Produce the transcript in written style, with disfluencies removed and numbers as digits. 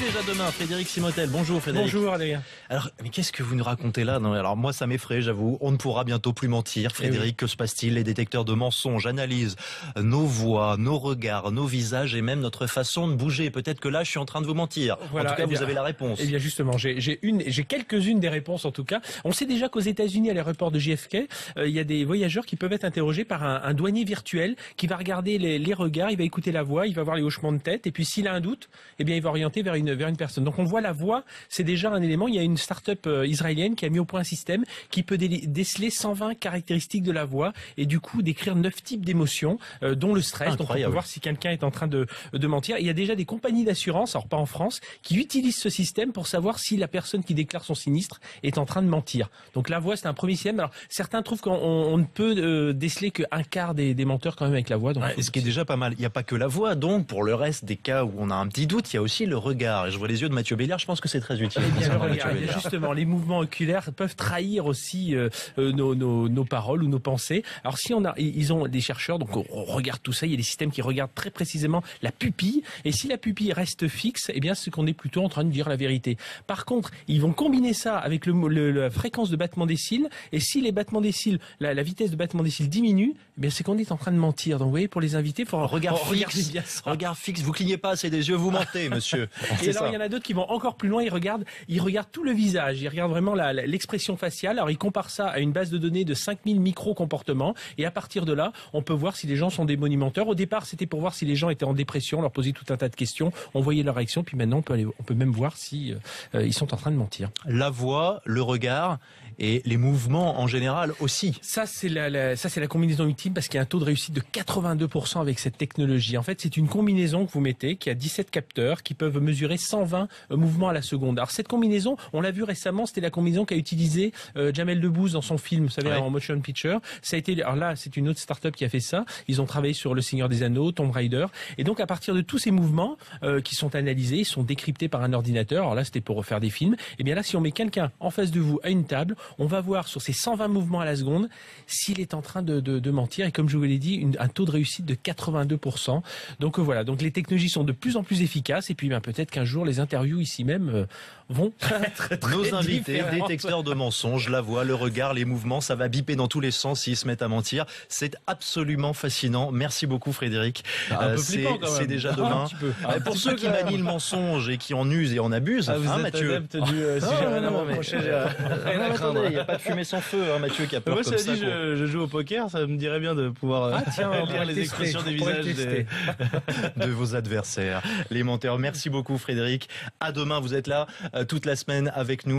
déjà demain, Frédéric Simotel. Bonjour Frédéric. Bonjour Adrien. Alors, mais qu'est-ce que vous nous racontez là? Non, alors moi ça m'effraie, j'avoue. On ne pourra bientôt plus mentir. Frédéric, que se passe-t-il? Les détecteurs de mensonges analysent nos voix, nos regards, nos visages et même notre façon de bouger. Peut-être que là je suis en train de vous mentir. Voilà, en tout cas, vous avez la réponse. Eh bien justement, j'ai quelques-unes des réponses en tout cas. On sait déjà qu'aux États-Unis, à l'aéroport de JFK, il y a des voyageurs qui peuvent être interrogés par un douanier virtuel qui va regarder les regards, il va écouter la voix, il va voir les hochements de tête et puis s'il a un doute, eh bien il va orienter vers une personne. Donc on voit la voix, c'est déjà un élément. Il y a une start-up israélienne qui a mis au point un système qui peut déceler 120 caractéristiques de la voix et du coup décrire 9 types d'émotions, dont le stress. Incroyable. Donc on peut voir si quelqu'un est en train de mentir. Et il y a déjà des compagnies d'assurance, alors pas en France, qui utilisent ce système pour savoir si la personne qui déclare son sinistre est en train de mentir. Donc la voix, c'est un premier système. Alors certains trouvent qu'on ne peut déceler qu'un quart des menteurs quand même avec la voix. Donc, ce qui est déjà pas mal. Il n'y a pas que la voix, donc pour le reste des cas où on a un petit doute, il y a aussi le regard. Et je vois les yeux de Mathieu Béliard, je pense que c'est très utile. Eh bien, le regard, justement, les mouvements oculaires peuvent trahir aussi nos paroles ou nos pensées. Alors si ils ont des chercheurs, donc on regarde tout ça, il y a des systèmes qui regardent très précisément la pupille, et si la pupille reste fixe, eh bien c'est qu'on est plutôt en train de dire la vérité. Par contre, ils vont combiner ça avec la fréquence de battement des cils, et si les battements des cils, la vitesse de battement des cils diminue, eh bien c'est qu'on est en train de mentir. Donc vous voyez, pour les invités, il faut regarder bien ça. Regard fixe, vous clignez pas assez des yeux, vous mentez, monsieur. Et alors il y en a d'autres qui vont encore plus loin, ils regardent tout le visage, ils regardent vraiment l'expression faciale. Alors ils comparent ça à une base de données de 5000 micro-comportements, et à partir de là, on peut voir si les gens sont des monimenteurs. Au départ, c'était pour voir si les gens étaient en dépression, on leur posait tout un tas de questions, on voyait leur réaction, puis maintenant on peut même voir si ils sont en train de mentir. La voix, le regard et les mouvements en général aussi. Ça c'est la combinaison ultime, parce qu'il y a un taux de réussite de 82% avec cette technologie. En fait, c'est une combinaison que vous mettez qui a 17 capteurs qui peuvent mesurer 120 mouvements à la seconde. Alors cette combinaison, on l'a vu récemment, c'était la combinaison qu'a utilisée Jamel Debbouze dans son film, vous savez, en motion picture. Ça a été, alors là, c'est une autre start-up qui a fait ça. Ils ont travaillé sur Le Seigneur des Anneaux, Tomb Raider. Et donc à partir de tous ces mouvements qui sont analysés, ils sont décryptés par un ordinateur. Alors là, c'était pour refaire des films. Et bien là, si on met quelqu'un en face de vous à une table, on va voir sur ces 120 mouvements à la seconde s'il est en train de mentir. Et comme je vous l'ai dit, un taux de réussite de 82%. Donc voilà, donc les technologies sont de plus en plus efficaces. Et puis peut-être qu'un jour, les interviews ici même vont être très Nos invités, différentes. détecteurs de mensonges, la voix, le regard, les mouvements, ça va biper dans tous les sens s'ils se mettent à mentir. C'est absolument fascinant. Merci beaucoup Frédéric. C'est déjà demain. Pour ceux qui manient le mensonge et qui en usent et en abusent, vous êtes Mathieu. adepte du si j'ai rien à m'approcher, j'ai rien à craindre. Il n'y a pas de fumée sans feu, Mathieu qui a peur Moi, comme ça. je joue au poker, ça me dirait bien de pouvoir lire les expressions des visages de vos adversaires, les menteurs. Merci beaucoup Frédéric. À demain, vous êtes là toute la semaine avec nous.